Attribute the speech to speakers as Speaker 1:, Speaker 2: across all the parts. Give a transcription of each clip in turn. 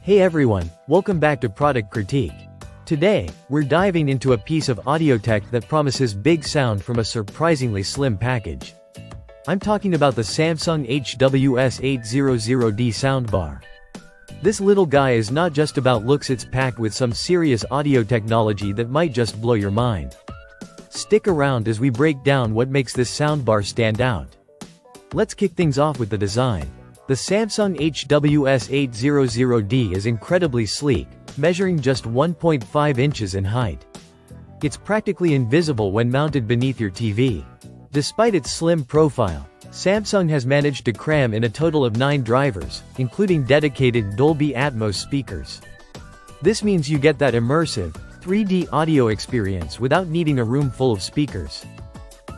Speaker 1: Hey everyone, welcome back to Product Critique. Today, we're diving into a piece of audio tech that promises big sound from a surprisingly slim package. I'm talking about the Samsung HW-S800D soundbar. This little guy is not just about looks, it's packed with some serious audio technology that might just blow your mind. Stick around as we break down what makes this soundbar stand out. Let's kick things off with the design. The Samsung HW-S800D is incredibly sleek, measuring just 1.5 inches in height. It's practically invisible when mounted beneath your TV. Despite its slim profile, Samsung has managed to cram in a total of 9 drivers, including dedicated Dolby Atmos speakers. This means you get that immersive, 3D audio experience without needing a room full of speakers.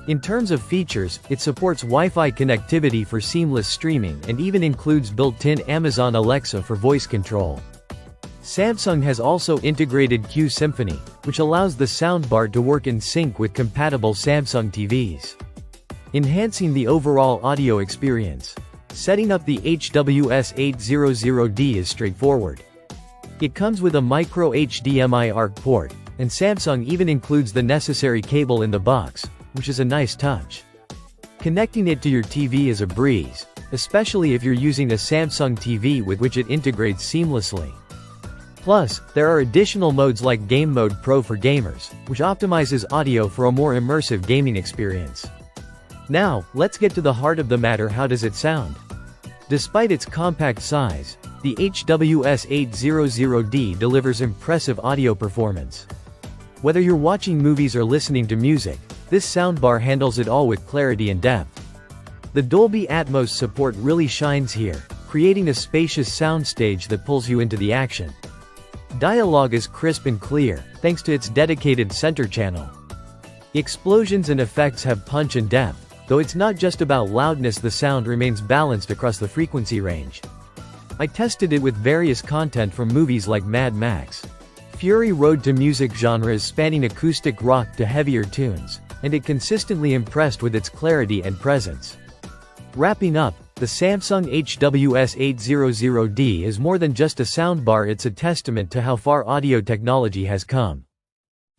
Speaker 1: In terms of features, it supports Wi-Fi connectivity for seamless streaming and even includes built-in Amazon Alexa for voice control. Samsung has also integrated Q Symphony, which allows the soundbar to work in sync with compatible Samsung TVs, enhancing the overall audio experience. Setting up the HW-S800D is straightforward. It comes with a micro HDMI ARC port, and Samsung even includes the necessary cable in the box, which is a nice touch. Connecting it to your TV is a breeze, especially if you're using a Samsung TV with which it integrates seamlessly. Plus, there are additional modes like Game Mode Pro for gamers, which optimizes audio for a more immersive gaming experience. Now, let's get to the heart of the matter: how does it sound? Despite its compact size, the HW-S800D delivers impressive audio performance. Whether you're watching movies or listening to music, this soundbar handles it all with clarity and depth. The Dolby Atmos support really shines here, creating a spacious soundstage that pulls you into the action. Dialogue is crisp and clear, thanks to its dedicated center channel. Explosions and effects have punch and depth, though it's not just about loudness, the sound remains balanced across the frequency range. I tested it with various content from movies like Mad Max, Fury Road to music genres spanning acoustic rock to heavier tunes, and it consistently impressed with its clarity and presence. Wrapping up, the Samsung HW-S800D is more than just a soundbar, it's a testament to how far audio technology has come.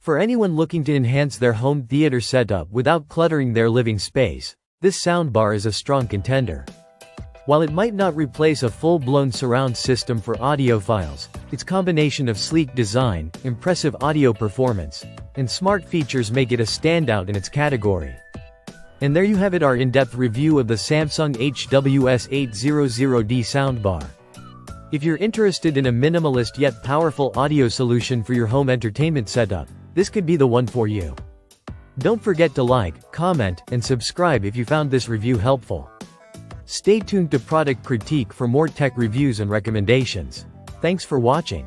Speaker 1: For anyone looking to enhance their home theater setup without cluttering their living space, this soundbar is a strong contender. While it might not replace a full-blown surround system for audiophiles, its combination of sleek design, impressive audio performance, and smart features make it a standout in its category. And there you have it, our in-depth review of the Samsung HW-S800D soundbar. If you're interested in a minimalist yet powerful audio solution for your home entertainment setup, this could be the one for you. Don't forget to like, comment, and subscribe if you found this review helpful. Stay tuned to Product Critique for more tech reviews and recommendations. Thanks for watching.